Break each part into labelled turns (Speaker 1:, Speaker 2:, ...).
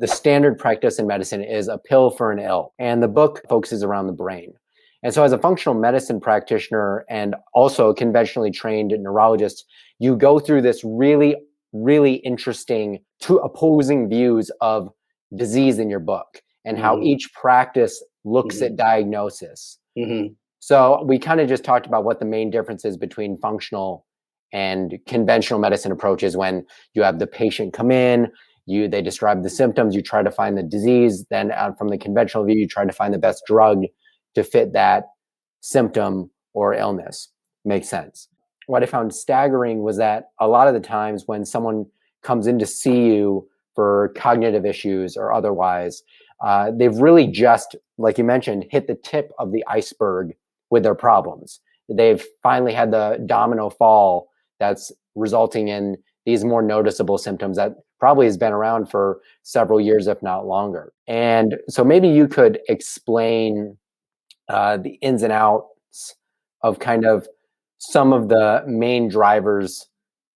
Speaker 1: the standard practice in medicine is a pill for an ill, and the book focuses around the brain. And so as a functional medicine practitioner and also a conventionally trained neurologist, you go through this really, really interesting two opposing views of disease in your book and how each practice looks at diagnosis. So we kind of just talked about what the main difference is between functional and conventional medicine approaches. When you have the patient come in, they describe the symptoms, you try to find the disease. Then from the conventional view, you try to find the best drug to fit that symptom or illness. Makes sense. What I found staggering was that a lot of the times when someone comes in to see you for cognitive issues or otherwise, they've really just, like you mentioned, hit the tip of the iceberg with their problems. They've finally had the domino fall that's resulting in these more noticeable symptoms that probably has been around for several years, if not longer. And so maybe you could explain the ins and outs of kind of some of the main drivers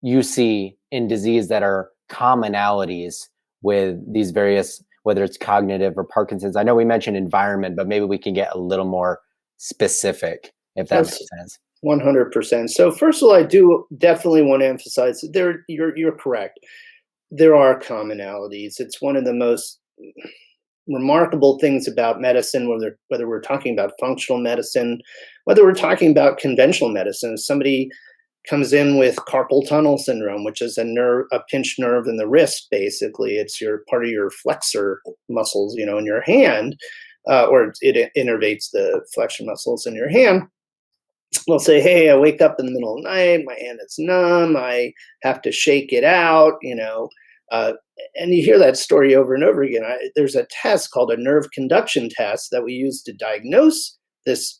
Speaker 1: you see in disease that are commonalities with these various, whether it's cognitive or Parkinson's. I know we mentioned environment, but maybe we can get a little more specific, if that makes sense.
Speaker 2: 100%. So first of all, I do definitely want to emphasize that you're correct. There are commonalities. It's one of the most remarkable things about medicine, whether we're talking about functional medicine, whether we're talking about conventional medicine. Somebody comes in with carpal tunnel syndrome, which is a pinched nerve in the wrist. Basically, it's part of your flexor muscles, in your hand, or it innervates the flexion muscles in your hand. They'll say, "Hey, I wake up in the middle of the night, my hand is numb, I have to shake it out," and you hear that story over and over again. There's a test called a nerve conduction test that we use to diagnose this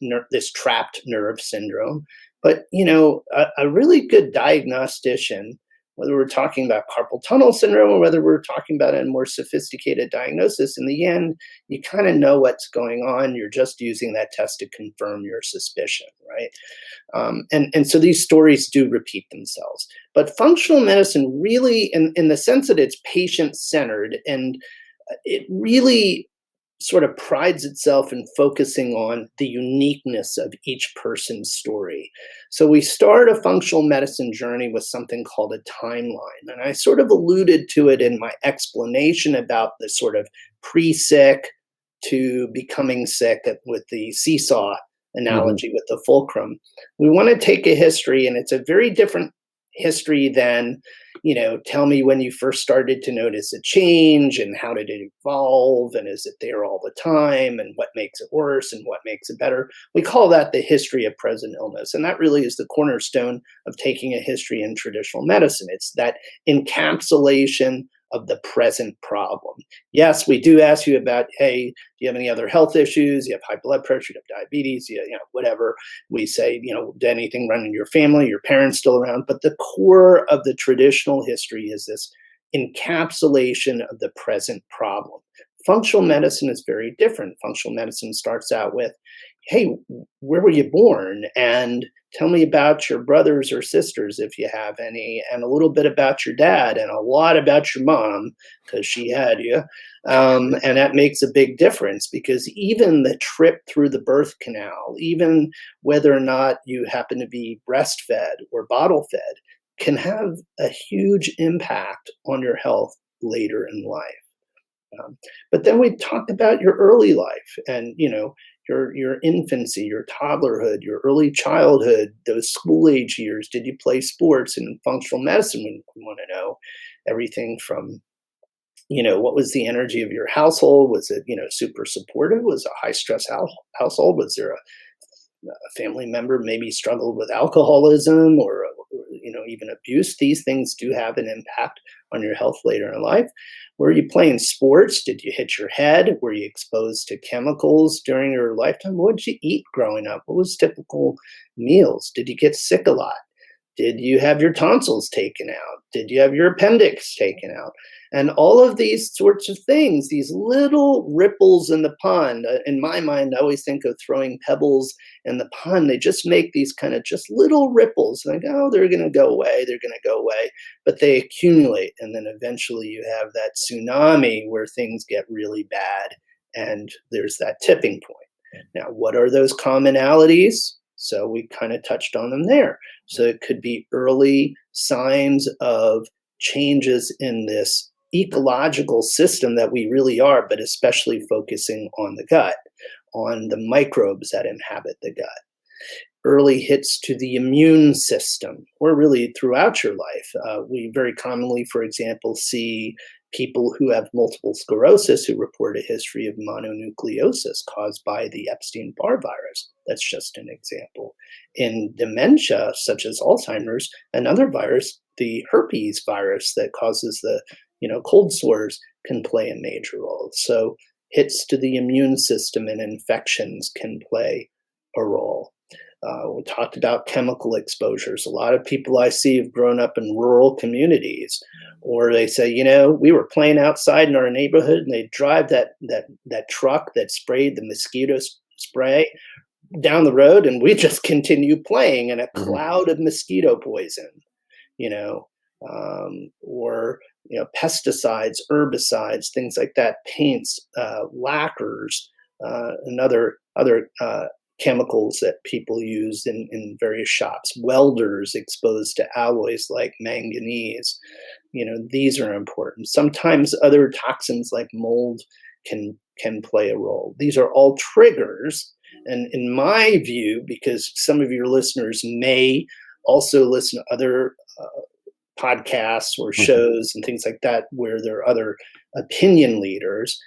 Speaker 2: trapped nerve syndrome. But, a really good diagnostician, whether we're talking about carpal tunnel syndrome or whether we're talking about a more sophisticated diagnosis, in the end, you kind of know what's going on. You're just using that test to confirm your suspicion, right? And so these stories do repeat themselves. But functional medicine really, in the sense that it's patient-centered, and it really sort of prides itself in focusing on the uniqueness of each person's story. So we start a functional medicine journey with something called a timeline. And I sort of alluded to it in my explanation about the sort of pre-sick to becoming sick with the seesaw analogy with the fulcrum. We want to take a history, and it's a very different history than, tell me when you first started to notice a change and how did it evolve and is it there all the time and what makes it worse and what makes it better. We call that the history of present illness. And that really is the cornerstone of taking a history in traditional medicine. It's that encapsulation of the present problem. Yes, we do ask you about, hey, do you have any other health issues? You have high blood pressure, you have diabetes, whatever. We say, did anything run in your family, your parents still around? But the core of the traditional history is this encapsulation of the present problem. Functional medicine is very different. Functional medicine starts out with, hey, where were you born? And tell me about your brothers or sisters, if you have any, and a little bit about your dad and a lot about your mom, because she had you. And that makes a big difference, because even the trip through the birth canal, even whether or not you happen to be breastfed or bottle fed, can have a huge impact on your health later in life. But then we talked about your early life and, your infancy, your toddlerhood, your early childhood, those school age years. Did you play sports? In functional medicine, we want to know everything from, what was the energy of your household? Was it, super supportive? Was it a high stress household? Was there a family member maybe struggled with alcoholism or even abuse? These things do have an impact on your health later in life. Were you playing sports? Did you hit your head? Were you exposed to chemicals during your lifetime? What did you eat growing up? What was typical meals? Did you get sick a lot? Did you have your tonsils taken out? Did you have your appendix taken out? And all of these sorts of things, these little ripples in the pond, in my mind, I always think of throwing pebbles in the pond. They just make these kind of just little ripples. Like, oh, they're going to go away. They're going to go away. But they accumulate. And then eventually you have that tsunami where things get really bad. And there's that tipping point. Now, what are those commonalities? So we kind of touched on them there. So it could be early signs of changes in this ecological system that we really are, but especially focusing on the gut, on the microbes that inhabit the gut. Early hits to the immune system, or really throughout your life. We very commonly, for example, see people who have multiple sclerosis who report a history of mononucleosis caused by the Epstein-Barr virus. That's just an example. In dementia, such as Alzheimer's, another virus, the herpes virus that causes the cold sores, can play a major role. So hits to the immune system and infections can play a role. We talked about chemical exposures. A lot of people I see have grown up in rural communities, or they say, we were playing outside in our neighborhood and they drive that truck that sprayed the mosquito spray down the road, and we just continue playing in a cloud of mosquito poison, or pesticides, herbicides, things like that, paints, lacquers, and other chemicals that people use in various shops, welders exposed to alloys like manganese. These are important. Sometimes other toxins like mold can play a role. These are all triggers. And in my view, because some of your listeners may also listen to other podcasts or shows and things like that where there are other opinion leaders,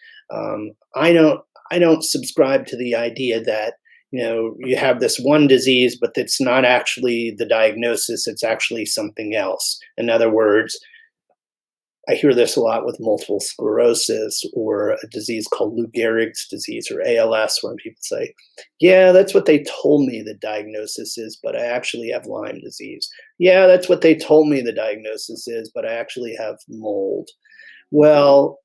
Speaker 2: I don't subscribe to the idea that you have this one disease, but it's not actually the diagnosis, it's actually something else. In other words, I hear this a lot with multiple sclerosis or a disease called Lou Gehrig's disease or ALS, when people say, yeah, that's what they told me the diagnosis is, but I actually have Lyme disease. Yeah, that's what they told me the diagnosis is, but I actually have mold. Well,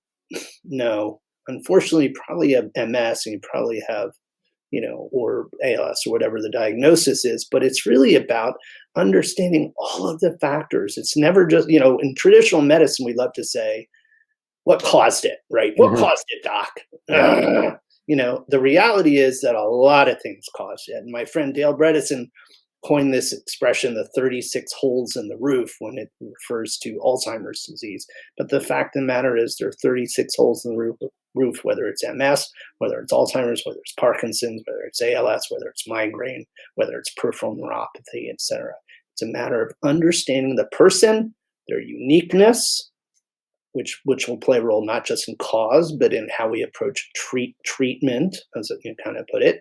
Speaker 2: no. Unfortunately, you probably have MS and you probably have or ALS or whatever the diagnosis is, but it's really about understanding all of the factors. It's never just, in traditional medicine, we love to say, what caused it, right? What caused it, doc? The reality is that a lot of things caused it. And my friend Dale Bredesen coined this expression, the 36 holes in the roof, when it refers to Alzheimer's disease. But the fact of the matter is there are 36 holes in the roof, whether it's MS, whether it's Alzheimer's, whether it's Parkinson's, whether it's ALS, whether it's migraine, whether it's peripheral neuropathy, etc. It's a matter of understanding the person, their uniqueness, which will play a role not just in cause, but in how we approach treatment, as you kind of put it.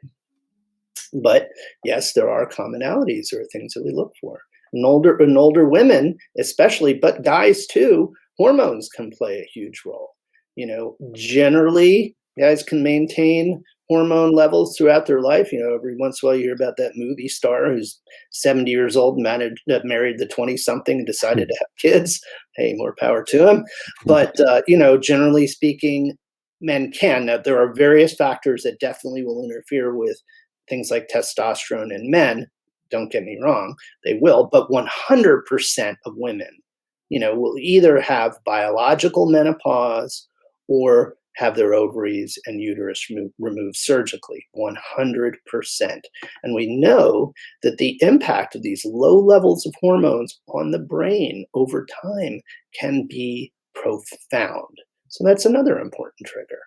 Speaker 2: But yes, there are commonalities. There are things that we look for. In older women, especially, but guys too, hormones can play a huge role. Generally, guys can maintain hormone levels throughout their life. Every once in a while you hear about that movie star who's 70 years old, married the 20-something and decided to have kids. Hey, more power to him. But, generally speaking, men can. Now, there are various factors that definitely will interfere with things like testosterone in men. Don't get me wrong, they will. But 100% of women, will either have biological menopause or have their ovaries and uterus removed surgically, 100%. And we know that the impact of these low levels of hormones on the brain over time can be profound. So that's another important trigger.